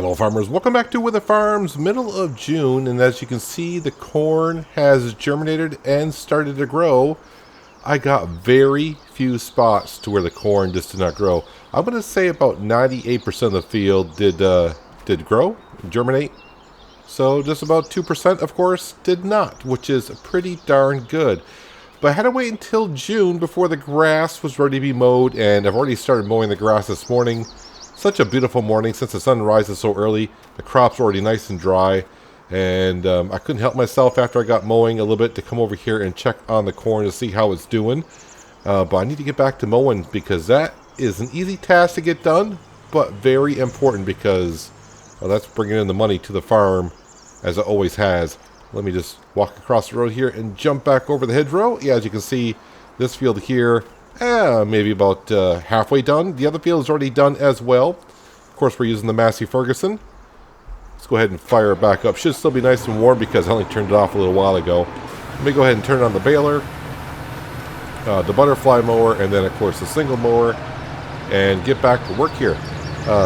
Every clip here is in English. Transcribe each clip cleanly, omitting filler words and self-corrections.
Hello farmers, welcome back to Wyhter Farms, middle of June, and as you can see the corn has germinated and started to grow. I got very few spots to where the corn just did not grow. I'm going to say about 98% of the field did grow, germinate. So just about 2% of course did not, which is pretty darn good. But I had to wait until June before the grass was ready to be mowed, and I've already started mowing the grass this morning. Such a beautiful morning since the sun rises so early. The crop's already nice and dry, and I couldn't help myself after I got mowing a little bit to come over here and check on the corn to see how it's doing. But I need to get back to mowing because that is an easy task to get done, but very important because that's bringing in the money to the farm as it always has. Let me just walk across the road here and jump back over the hedgerow. Yeah, as you can see, this field here, maybe about halfway done. The other field is already done as well. Of course, we're using the Massey Ferguson. Let's go ahead and fire it back up. Should still be nice and warm because I only turned it off a little while ago. Let me go ahead and turn on the baler, the butterfly mower, and then of course the single mower, and get back to work here.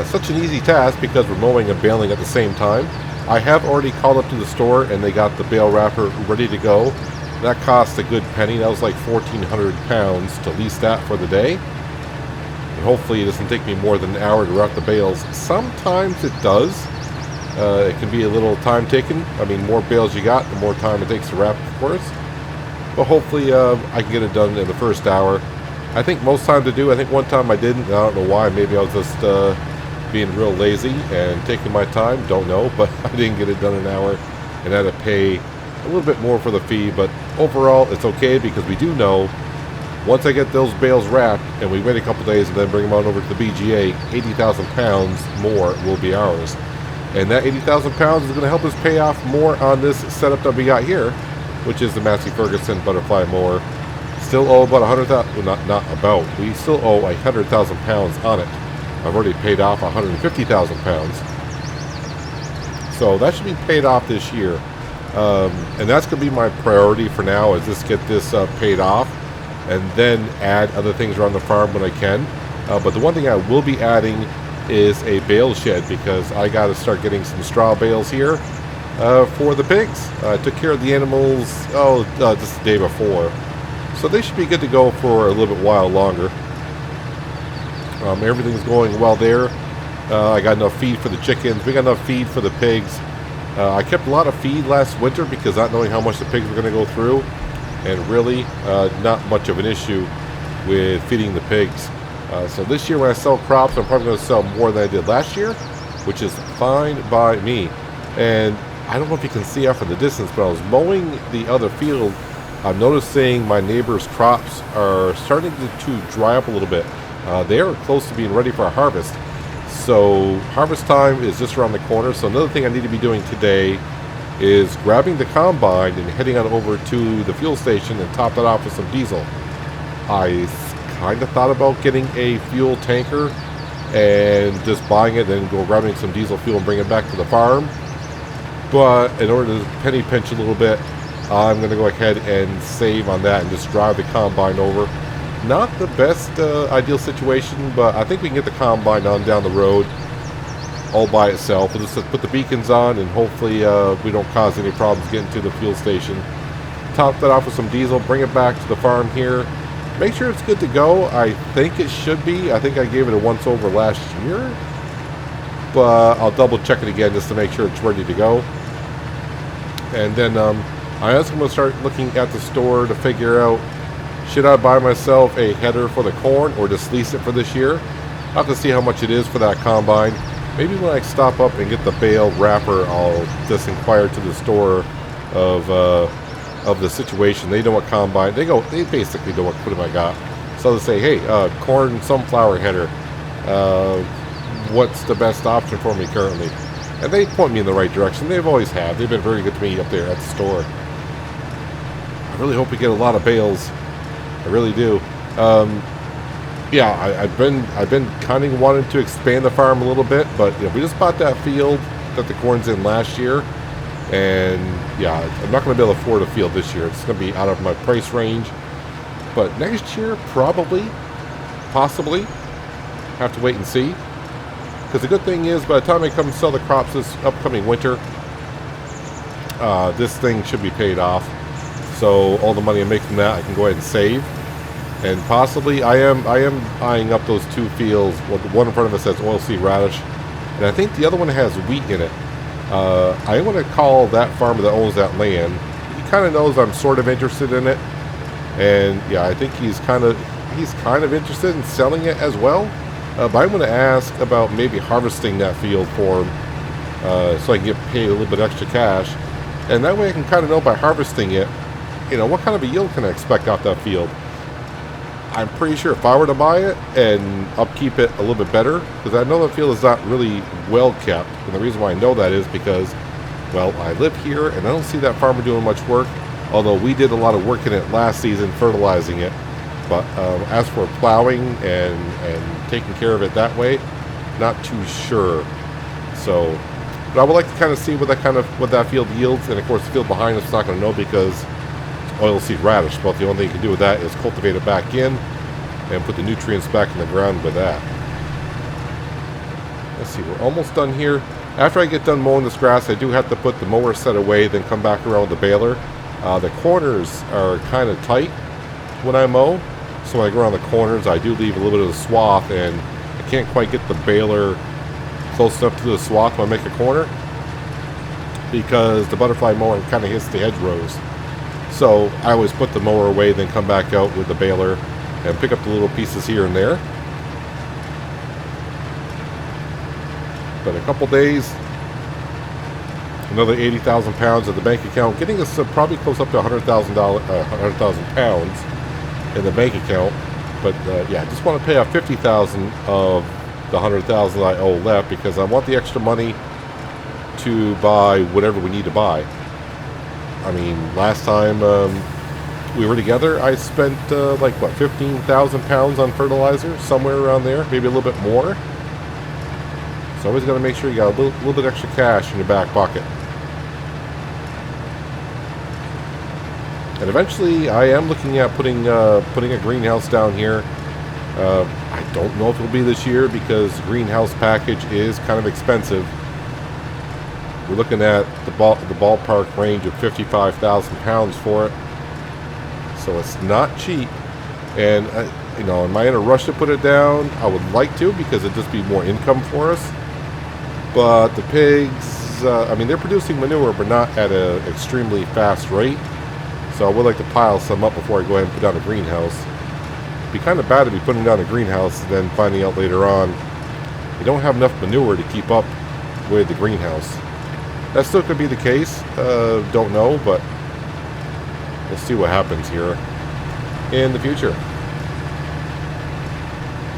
Such an easy task because we're mowing and baling at the same time. I have already called up to the store and they got the bale wrapper ready to go. That cost a good penny. That was like 1,400 pounds to lease that for the day. And hopefully it doesn't take me more than an hour to wrap the bales. Sometimes it does. It can be a little time taken. I mean, more bales you got, the more time it takes to wrap, of course. But hopefully I can get it done in the first hour. I think most times I do. I think one time I didn't. I don't know why. Maybe I was just being real lazy and taking my time. Don't know. But I didn't get it done in an hour and had to pay a little bit more for the fee, but overall it's okay because we do know once I get those bales wrapped and we wait a couple days and then bring them on over to the BGA, 80,000 pounds more will be ours. And that 80,000 pounds is going to help us pay off more on this setup that we got here, which is the Massey Ferguson butterfly mower. Still owe about 100,000, well, not about, we still owe 100,000 pounds on it. I've already paid off 150,000 pounds. So that should be paid off this year. And that's going to be my priority for now, is just get this paid off and then add other things around the farm when I can. But the one thing I will be adding is a bale shed because I got to start getting some straw bales here for the pigs. I took care of the animals just the day before, so they should be good to go for a little bit while longer. Everything's going well there. I got enough feed for the chickens. We got enough feed for the pigs. I kept a lot of feed last winter because not knowing how much the pigs were going to go through, and really not much of an issue with feeding the pigs. So this year when I sell crops, I'm probably going to sell more than I did last year, which is fine by me. And I don't know if you can see out from the distance, but I was mowing the other field. I'm noticing my neighbor's crops are starting to dry up a little bit. They are close to being ready for a harvest. So harvest time is just around the corner. So another thing I need to be doing today is grabbing the combine and heading on over to the fuel station and top that off with some diesel. I kind of thought about getting a fuel tanker and just buying it and go grabbing some diesel fuel and bring it back to the farm. But in order to penny pinch a little bit, I'm going to go ahead and save on that and just drive the combine over. Not the best ideal situation, but I think we can get the combine on down the road all by itself. We'll just put the beacons on and hopefully we don't cause any problems getting to the fuel station. Top that off with some diesel, bring it back to the farm here. Make sure it's good to go. I think it should be. I think I gave it a once over last year, but I'll double check it again just to make sure it's ready to go. And then I also going to start looking at the store to figure out, should I buy myself a header for the corn or just lease it for this year? I'll have to see how much it is for that combine. Maybe when I stop up and get the bale wrapper, I'll just inquire to the store of the situation. They know what combine, they basically know what equipment I got. So they'll say, hey, corn sunflower header, what's the best option for me currently? And they point me in the right direction. They've always have. They've been very good to me up there at the store. I really hope we get a lot of bales. I really do. Yeah, I've been kind of wanting to expand the farm a little bit, but we just bought that field that the corn's in last year, and yeah, I'm not going to be able to afford a field this year. It's going to be out of my price range, but next year probably, possibly, have to wait and see. Because the good thing is, by the time I come sell the crops this upcoming winter, this thing should be paid off. So all the money I make from that, I can go ahead and save. And possibly, I am eyeing up those two fields. Well, the one in front of us says oilseed radish, and I think the other one has wheat in it. I want to call that farmer that owns that land. He kind of knows I'm sort of interested in it, and yeah, I think he's kind of interested in selling it as well. But I'm going to ask about maybe harvesting that field for him, so I can get paid a little bit extra cash, and that way I can kind of know by harvesting it, you know, what kind of a yield can I expect off that field. I'm pretty sure if I were to buy it and upkeep it a little bit better, because I know the field is not really well kept, and the reason why I know that is because, well, I live here and I don't see that farmer doing much work, although we did a lot of work in it last season, fertilizing it. But as for plowing and taking care of it that way, not too sure. So, but I would like to kind of see what that field yields, and of course the field behind us is not going to know because oilseed radish, but the only thing you can do with that is cultivate it back in and put the nutrients back in the ground with that. Let's see, we're almost done here. After I get done mowing this grass, I do have to put the mower set away, then come back around with the baler. The corners are kind of tight when I mow, so when I go around the corners, I do leave a little bit of the swath, and I can't quite get the baler close enough to the swath when I make a corner because the butterfly mower kind of hits the hedgerows. So I always put the mower away, then come back out with the baler and pick up the little pieces here and there. But a couple days, another 80,000 pounds at the bank account, getting us probably close up to 100,000 pounds in the bank account. But yeah, I just want to pay off 50,000 of the 100,000 I owe left because I want the extra money to buy whatever we need to buy. I mean, last time we were together, I spent like, what, 15,000 pounds on fertilizer? Somewhere around there, maybe a little bit more. So always got to make sure you got a little bit extra cash in your back pocket. And eventually, I am looking at putting a greenhouse down here. I don't know if it'll be this year because the greenhouse package is kind of expensive. We're looking at the ballpark range of 55,000 pounds for it, so it's not cheap. And you know, am I in a rush to put it down? I would like to because it'd just be more income for us. But the pigs, I mean, they're producing manure, but not at an extremely fast rate. So I would like to pile some up before I go ahead and put down a greenhouse. It'd be kind of bad to be putting down a greenhouse and then finding out later on you don't have enough manure to keep up with the greenhouse. That still could be the case. Don't know, but we'll see what happens here in the future.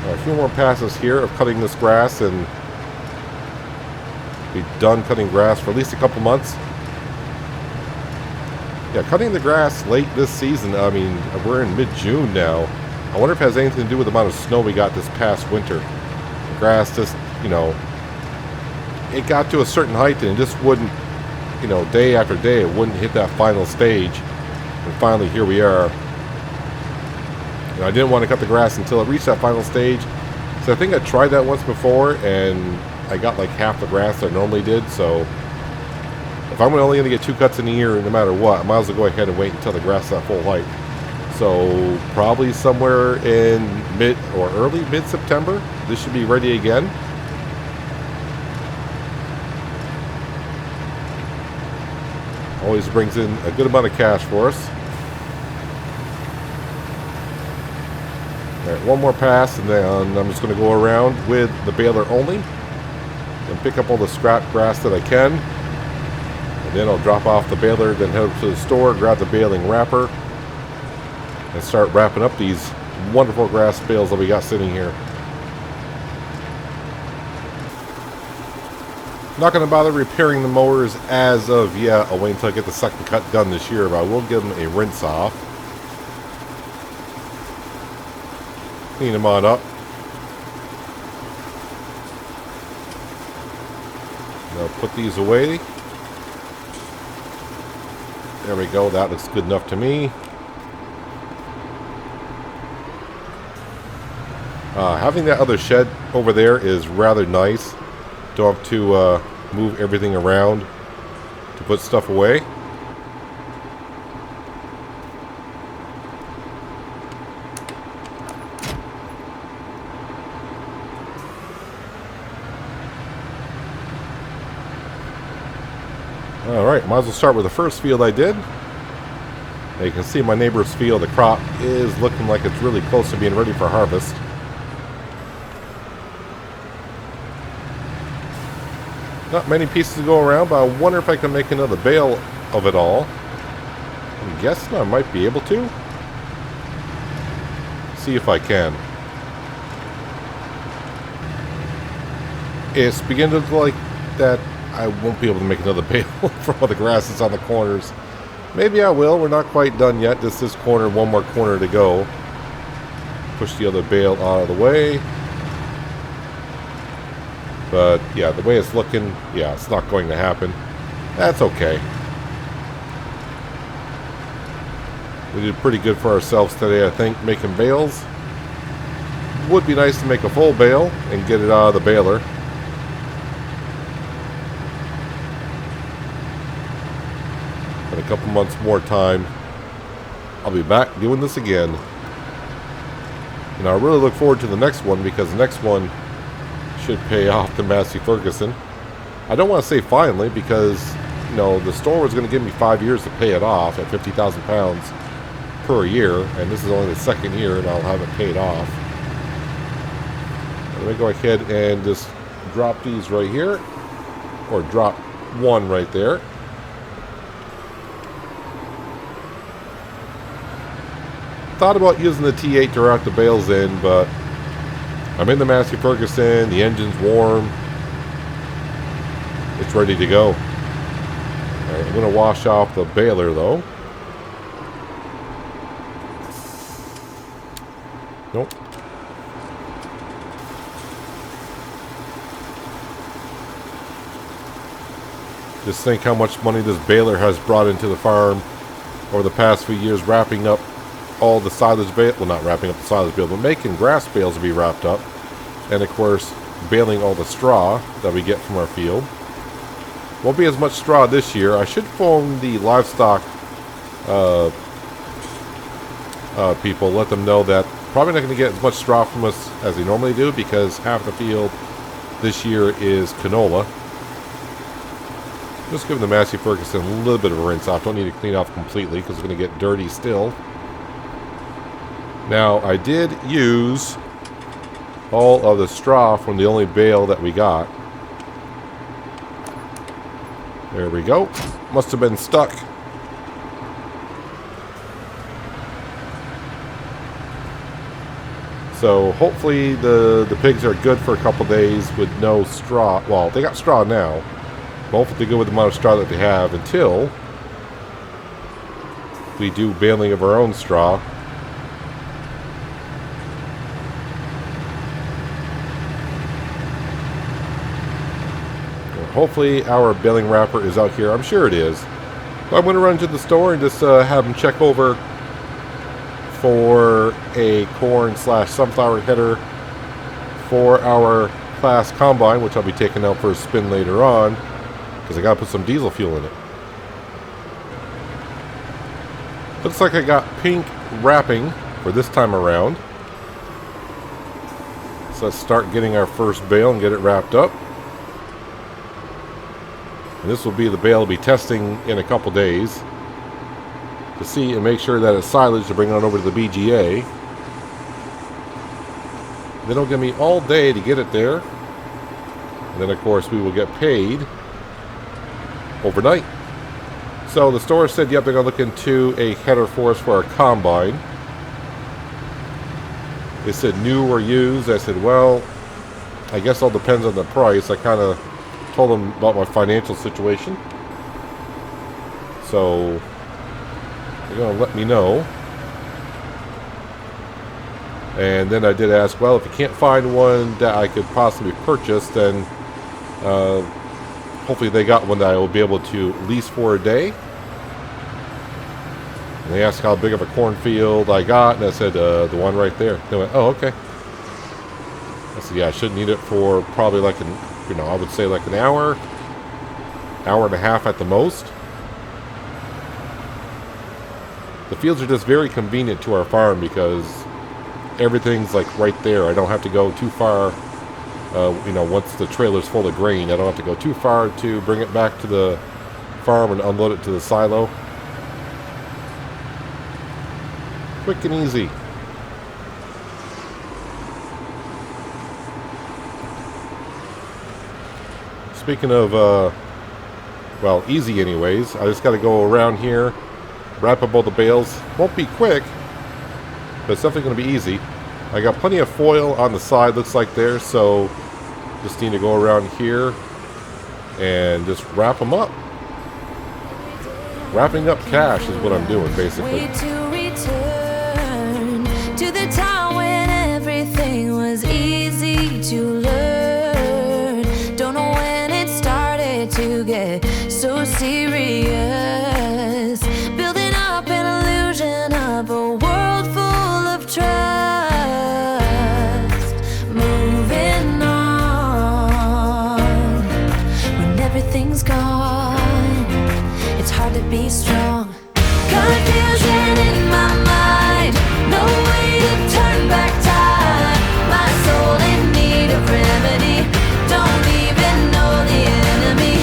A few more passes here of cutting this grass, and be done cutting grass for at least a couple months. Yeah, cutting the grass late this season. I mean, we're in mid-June now. I wonder if it has anything to do with the amount of snow we got this past winter. The grass just, you know, it got to a certain height and it just wouldn't, you know, day after day, it wouldn't hit that final stage. And finally, here we are. And I didn't want to cut the grass until it reached that final stage. So I think I tried that once before and I got like half the grass I normally did. So if I'm only going to get 2 cuts in a year, no matter what, I might as well go ahead and wait until the grass is at full height. So probably somewhere in mid or early mid-September, this should be ready again. Always brings in a good amount of cash for us. All right, one more pass, and then I'm just going to go around with the baler only and pick up all the scrap grass that I can. And then I'll drop off the baler, then head up to the store, grab the baling wrapper, and start wrapping up these wonderful grass bales that we got sitting here. Not going to bother repairing the mowers as of yet. I'll wait until I get the second cut done this year, but I will give them a rinse off. Clean them on up. Now put these away. There we go. That looks good enough to me. Having that other shed over there is rather nice. Don't have to move everything around to put stuff away. Alright, might as well start with the first field I did. Now you can see my neighbor's field, the crop is looking like it's really close to being ready for harvest. Not many pieces to go around, but I wonder if I can make another bale of it all. I'm guessing I might be able to. See if I can. It's beginning to look like that I won't be able to make another bale for all the grasses on the corners. Maybe I will. We're not quite done yet. Just this corner, one more corner to go. Push the other bale out of the way. But yeah, the way it's looking, yeah, it's not going to happen. That's okay. We did pretty good for ourselves today, I think, making bales. Would be nice to make a full bale and get it out of the baler. In a couple months more time, I'll be back doing this again. And I really look forward to the next one, because the next one should pay off to Massey Ferguson. I don't want to say finally, because you know the store was going to give me 5 years to pay it off at 50,000 pounds per year, and this is only the second year, and I'll have it paid off. Let me go ahead and just drop these right here, or drop one right there. Thought about using the T8 to route the bales in, but I'm in the Massey Ferguson, the engine's warm, it's ready to go. Alright, I'm going to wash off the baler though. Nope. Just think how much money this baler has brought into the farm over the past few years, wrapping up all the silage bale, well, not wrapping up the silage bale, but making grass bales to be wrapped up, and of course baling all the straw that we get from our field. Won't be as much straw this year. I should phone the livestock people, let them know that probably not going to get as much straw from us as they normally do, because half the field this year is canola. Just give the Massey Ferguson a little bit of a rinse off. Don't need to clean off completely, because it's going to get dirty still. Now, I did use all of the straw from the only bale that we got. There we go. Must have been stuck. So, hopefully the pigs are good for a couple days with no straw. Well, they got straw now. But hopefully they're good with the amount of straw that they have until we do baling of our own straw. Hopefully our baling wrapper is out here. I'm sure it is. So I'm going to run to the store and just have them check over for a corn/sunflower header for our class combine, which I'll be taking out for a spin later on, because I got to put some diesel fuel in it. Looks like I got pink wrapping for this time around. So let's start getting our first bale and get it wrapped up. And this will be the bale I'll be testing in a couple days to see and make sure that it's silage to bring on over to the BGA. Then it'll give me all day to get it there. And then of course we will get paid overnight. So the store said, yep, they're going to look into a header for us for our combine. They said new or used. I said, well, I guess all depends on the price. I kind of told them about my financial situation, so they're going to let me know. And then I did ask, well, if you can't find one that I could possibly purchase, then hopefully they got one that I will be able to lease for a day. And they asked how big of a cornfield I got, and I said the one right there. They went, oh, okay. I said, yeah, I should need it for probably like you know, I would say like an hour, hour and a half at the most. The fields are just very convenient to our farm because everything's like right there. I don't have to go too far. You know, once the trailer's full of grain, I don't have to go too far to bring it back to the farm and unload it to the silo. Quick and easy. Speaking of, well, easy anyways, I just got to go around here, wrap up all the bales. Won't be quick, but it's definitely going to be easy. I got plenty of foil on the side, looks like there, so just need to go around here and just wrap them up. Wrapping up cash is what I'm doing, basically. To return to the time when everything was easy to learn. Don't know when it started to get so serious. Building up an illusion of a world full of trust. Moving on when everything's gone. It's hard to be strong. Confusion in my mind. No way to turn back time. My soul in need of remedy. Don't even know the enemy.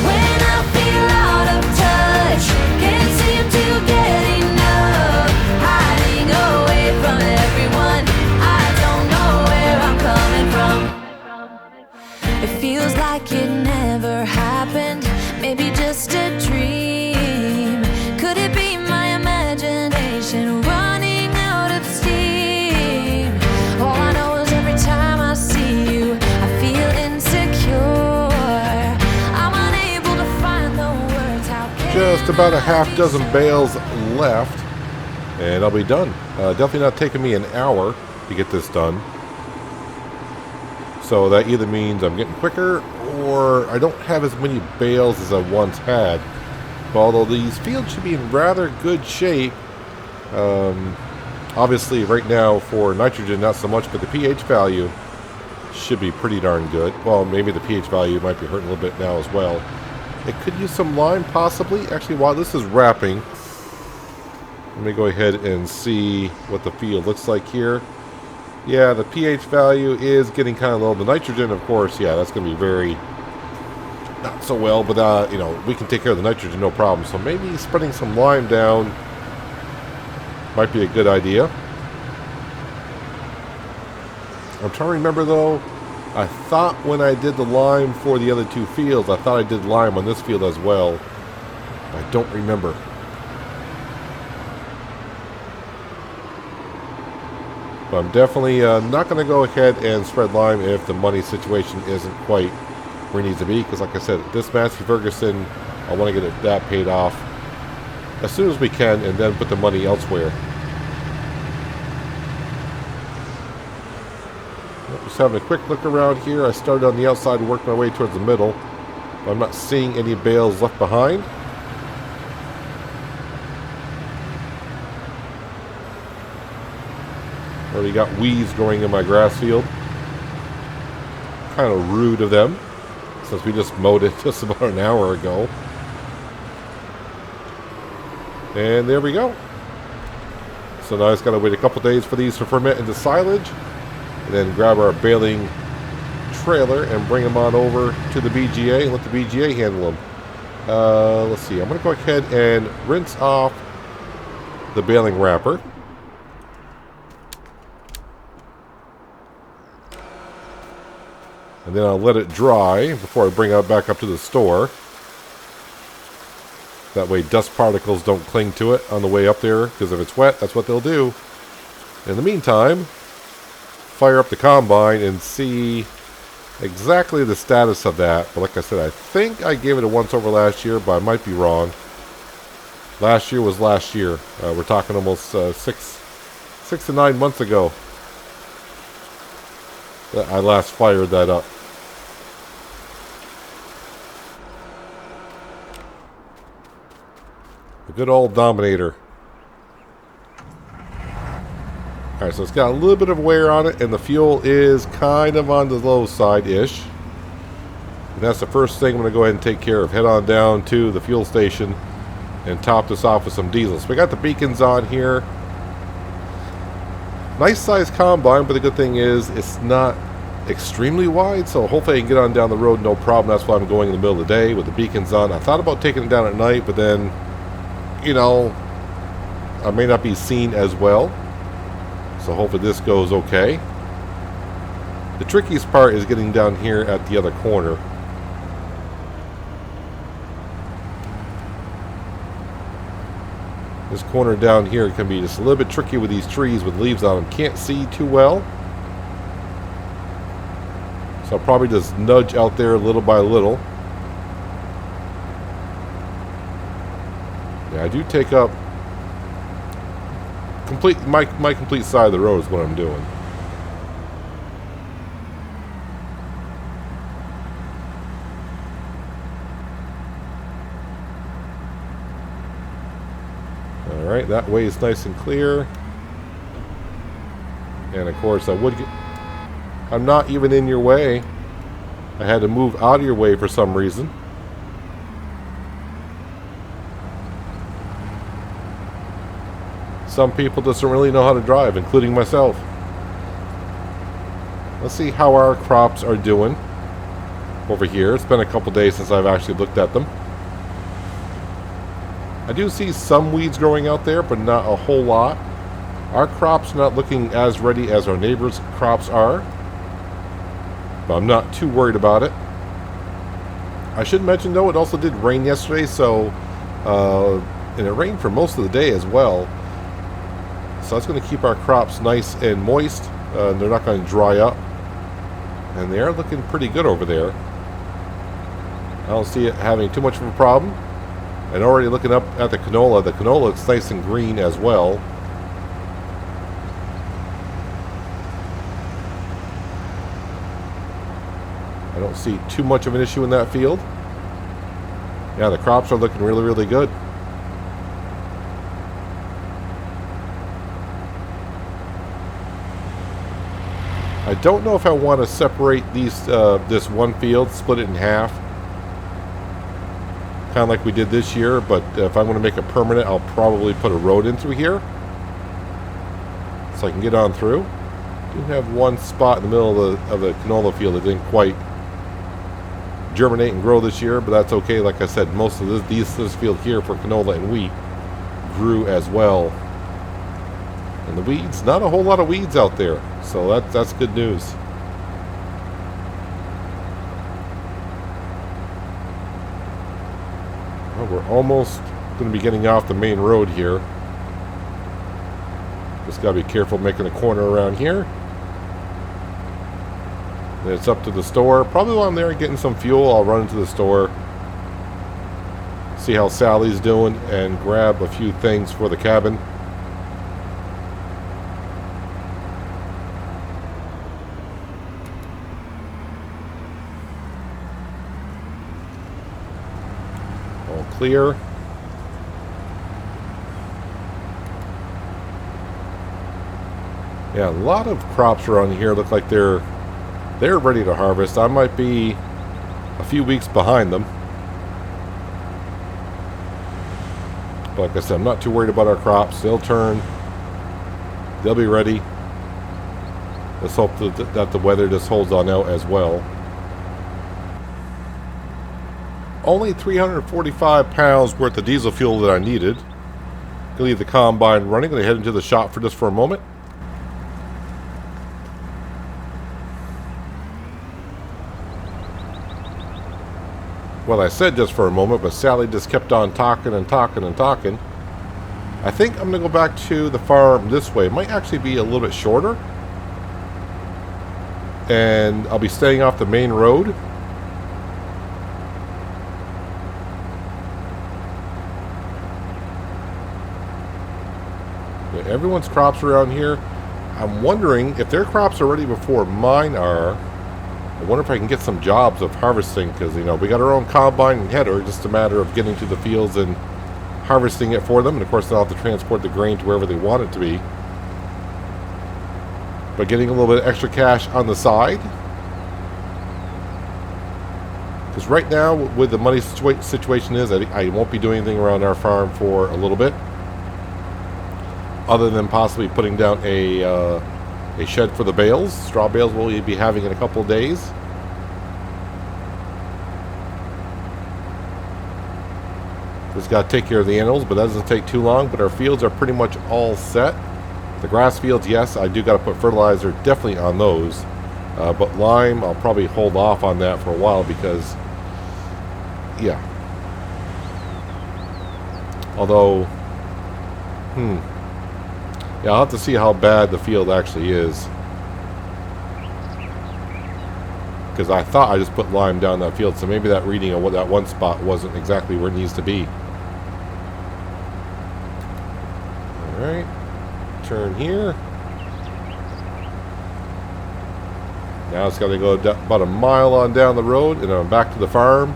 When I feel out of touch, can't seem to get enough. Hiding away from everyone. I don't know where I'm coming from. It feels like it never happened. Maybe just a dream. Could it be my imagination running out of steam? All I know is every time I see you, I feel insecure. I'm unable to find the words. How can Just about a half dozen bales left, and I'll be done. Definitely not taking me an hour to get this done. So that either means I'm getting quicker, or I don't have as many bales as I once had. But although these fields should be in rather good shape, obviously right now for nitrogen not so much, but the pH value should be pretty darn good. Well, maybe the pH value might be hurting a little bit now as well. It could use some lime possibly. Actually, while this is wrapping, let me go ahead and see what the field looks like here. Yeah, the pH value is getting kind of low. The nitrogen, of course, yeah, that's going to be very not so well, but you know, we can take care of the nitrogen, no problem. So maybe spreading some lime down might be a good idea. I'm trying to remember though. I thought when I did the lime for the other two fields, I thought I did lime on this field as well. I don't remember. But I'm definitely not going to go ahead and spread lime if the money situation isn't quite where it needs to be. Because like I said, this Massey Ferguson, I want to get that paid off as soon as we can and then put the money elsewhere. Just having a quick look around here. I started on the outside and worked my way towards the middle. But I'm not seeing any bales left behind. Already got weeds growing in my grass field. Kind of rude of them, since we just mowed it just about an hour ago. And there we go. So now I just got to wait a couple days for these to ferment into silage. And then grab our baling trailer and bring them on over to the BGA and let the BGA handle them. Let's see. I'm going to go ahead and rinse off the baling wrapper. And then I'll let it dry before I bring it back up to the store. That way dust particles don't cling to it on the way up there, because if it's wet, that's what they'll do. In the meantime, fire up the combine and see exactly the status of that. But like I said, I think I gave it a once over last year, but I might be wrong. Last year was last year. We're talking almost 6 to 9 months ago that I last fired that up. The good old Dominator. Alright, so it's got a little bit of wear on it, and the fuel is kind of on the low side-ish. And that's the first thing I'm going to go ahead and take care of. Head on down to the fuel station and top this off with some diesel. So we got the beacons on here. Nice sized combine, but the good thing is it's not extremely wide, so hopefully I can get on down the road no problem. That's why I'm going in the middle of the day with the beacons on. I thought about taking it down at night, but then, you know, I may not be seen as well. So hopefully this goes okay. The trickiest part is getting down here at the other corner. This corner down here can be just a little bit tricky with these trees with leaves on them. Can't see too well. So I'll probably just nudge out there little by little. Yeah, I do take up my complete side of the road is what I'm doing. Alright, that way is nice and clear. And of course I'm not even in your way. I had to move out of your way for some reason. Some people just don't really know how to drive, including myself. Let's see how our crops are doing over here. It's been a couple days since I've actually looked at them. I do see some weeds growing out there, but not a whole lot. Our crop's not looking as ready as our neighbors' crops are, but I'm not too worried about it. I should mention though, it also did rain yesterday, so and it rained for most of the day as well. So that's going to keep our crops nice and moist. They're not going to dry up, and they are looking pretty good over there. I don't see it having too much of a problem. And already looking up at the canola looks nice and green as well. I don't see too much of an issue in that field. Yeah, the crops are looking really, really good. I don't know if I want to separate these this one field, split it in half, kind of like we did this year, but if I'm going to make it permanent, I'll probably put a road in through here so I can get on through. I do have one spot in the middle of the canola field that didn't quite germinate and grow this year, but that's okay. Like I said, most of this field here for canola and wheat grew as well. And the weeds, not a whole lot of weeds out there, so that's good news. Well, we're almost going to be getting off the main road here. Just got to be careful making a corner around here. Then it's up to the store. Probably while I'm there getting some fuel, I'll run into the store, see how Sally's doing, and grab a few things for the cabin. All clear. Yeah, a lot of crops around here look like they're ready to harvest. I might be a few weeks behind them. But like I said, I'm not too worried about our crops. They'll turn. They'll be ready. Let's hope that the weather just holds on out as well. Only 345 pounds worth of diesel fuel that I needed. Gonna leave the combine running. Gonna head into the shop for a moment. Well, I said just for a moment, but Sally just kept on talking and talking and talking. I think I'm going to go back to the farm this way. It might actually be a little bit shorter. And I'll be staying off the main road. Yeah, everyone's crops around here. I'm wondering if their crops are ready before mine are. I wonder if I can get some jobs of harvesting, because, you know, we got our own combine and header, just a matter of getting to the fields and harvesting it for them. And of course they'll have to transport the grain to wherever they want it to be. But getting a little bit of extra cash on the side. Because right now, with the money situation is, I won't be doing anything around our farm for a little bit, other than possibly putting down a shed for the bales. Straw bales we'll be having in a couple of days. Just got to take care of the animals, but that doesn't take too long. But our fields are pretty much all set. The grass fields, yes, I do got to put fertilizer definitely on those. But lime, I'll probably hold off on that for a while because, yeah. Although, yeah, I'll have to see how bad the field actually is. Because I thought I just put lime down that field, so maybe that reading of what that one spot wasn't exactly where it needs to be. Alright, turn here. Now it's got to go about a mile on down the road, and I'm back to the farm.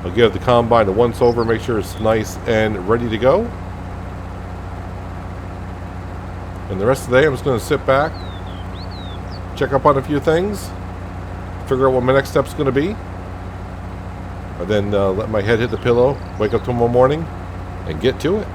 I'll give the combine a once over, make sure it's nice and ready to go. And the rest of the day, I'm just going to sit back, check up on a few things, figure out what my next step's going to be, and then let my head hit the pillow, wake up tomorrow morning, and get to it.